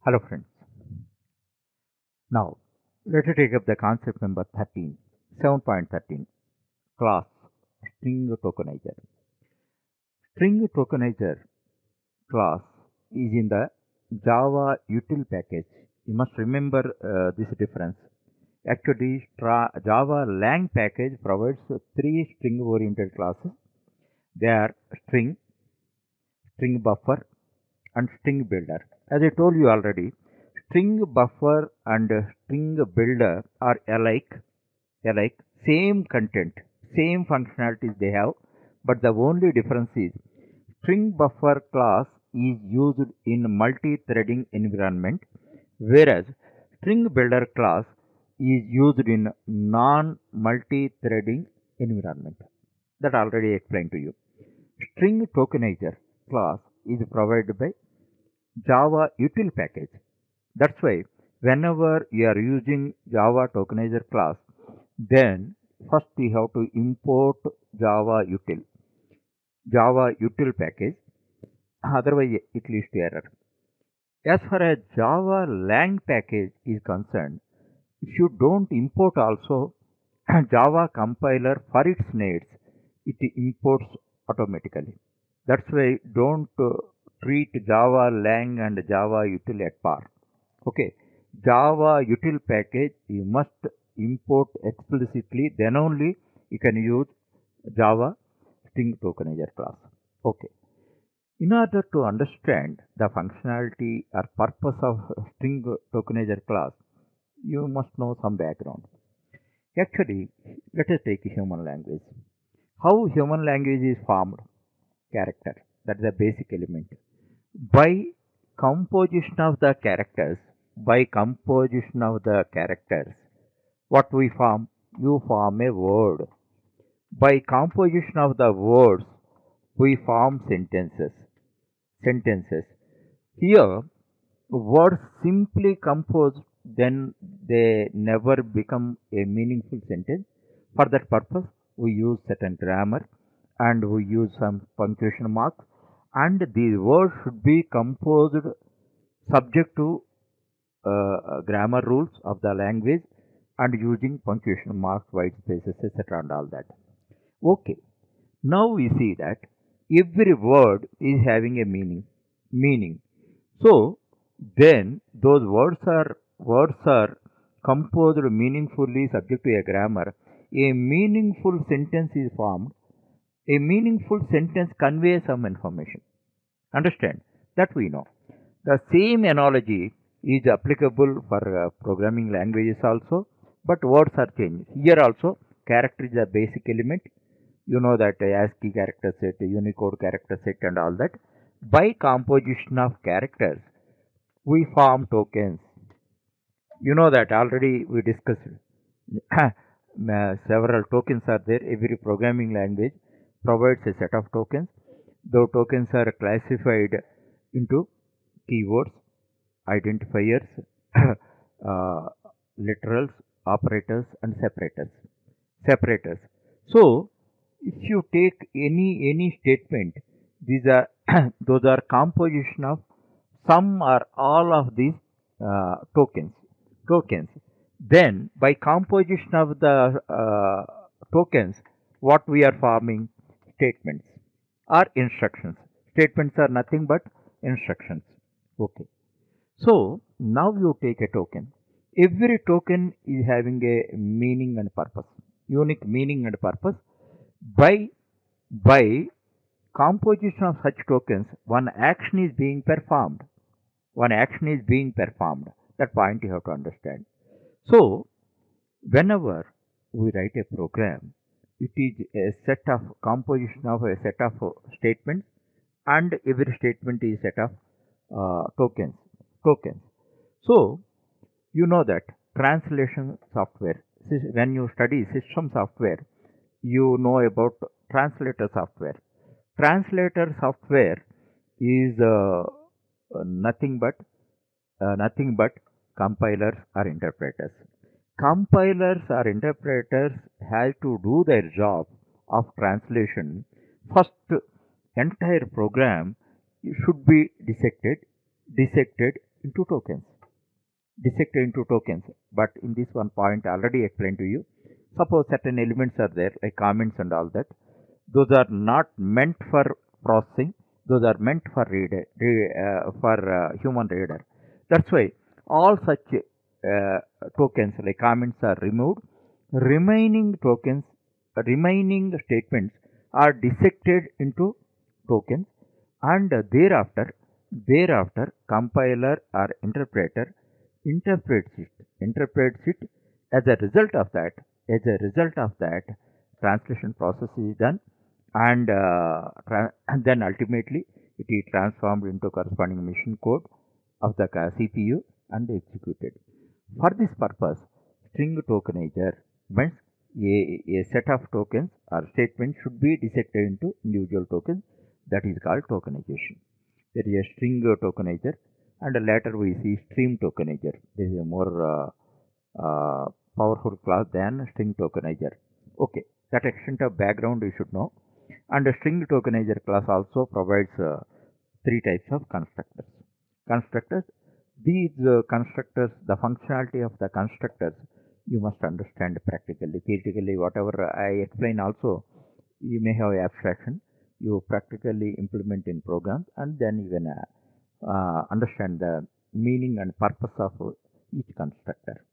Hello friends. Now let us take up the concept number 13, 7.13, class string tokenizer. String tokenizer class is in the Java util package. You must remember this difference. Actually, Java Lang package provides three string oriented classes. They are string, string buffer, and string builder. As I told you already, string buffer and string builder are alike, same content, same functionalities they have, but the only difference is string buffer class is used in multi-threading environment, whereas string builder class is used in non-multi-threading environment. That already explained to you. String tokenizer class is provided by Java util package. That's why whenever you are using Java tokenizer class, then first you have to import Java util package. Otherwise, it leads to error. As far as Java Lang package is concerned, if you don't import also Java compiler for its needs, it imports automatically. That's why don't treat Java Lang and Java util at par. Okay, Java util package you must import explicitly, then only you can use Java string tokenizer class. Okay. In order to understand the functionality or purpose of string tokenizer class, you must know some background. Actually, let us take human language. How human language is formed? Character. That is the basic element. By composition of the characters, what we form? You form a word. By composition of the words, we form sentences. Here, words simply composed, then they never become a meaningful sentence. For that purpose, we use certain grammar and we use some punctuation marks, and these words should be composed subject to grammar rules of the language and using punctuation marks, white spaces, etc. and all that. Okay. Now we see that every word is having a meaning. So then those words are composed meaningfully subject to a grammar. A meaningful sentence is formed. A meaningful sentence conveys some information. Understand? That we know. The same analogy is applicable for programming languages also, but words are changed. Here also, character is a basic element. You know that ASCII character set, Unicode character set, and all that. By composition of characters, we form tokens. You know that already we discussed. Several tokens are there. Every programming language provides a set of tokens. Those tokens are classified into keywords, identifiers, literals, operators, and separators. So, if you take any statement, these are those are composition of some or all of these tokens. Then, by composition of the tokens, what we are forming? Statements or instructions. Statements are nothing but instructions. Okay. So now you take a token. Every token is having a meaning and purpose, unique meaning and purpose. By composition of such tokens, one action is being performed. One action is being performed. That point you have to understand. So whenever we write a program, it is a set of composition of a set of statements, and every statement is set of tokens. Tokens. So you know that translation software. When you study system software, you know about translator software. Translator software is nothing but compilers or interpreters. Compilers or interpreters have to do their job of translation. First, entire program should be dissected, into tokens. Dissected into tokens. But in this one point, I already explained to you. Suppose certain elements are there, like comments and all that. Those are not meant for processing. Those are meant for human reader. That's why all such tokens like comments are removed. Remaining tokens, remaining statements are dissected into tokens, and thereafter compiler or interpreter interprets it. As a result of that, translation process is done, and then ultimately it is transformed into corresponding machine code of the CPU and executed. For this purpose, string tokenizer means a set of tokens or statements should be dissected into individual tokens. That is called tokenization. There is a string tokenizer, and later we see stream tokenizer. This is a more powerful class than string tokenizer. Okay, that extent of background you should know. And the string tokenizer class also provides three types of constructors. Constructors, these constructors, the functionality of the constructors, you must understand practically. Theoretically, whatever I explain also, you may have abstraction. You practically implement in programs, and then you can understand the meaning and purpose of each constructor.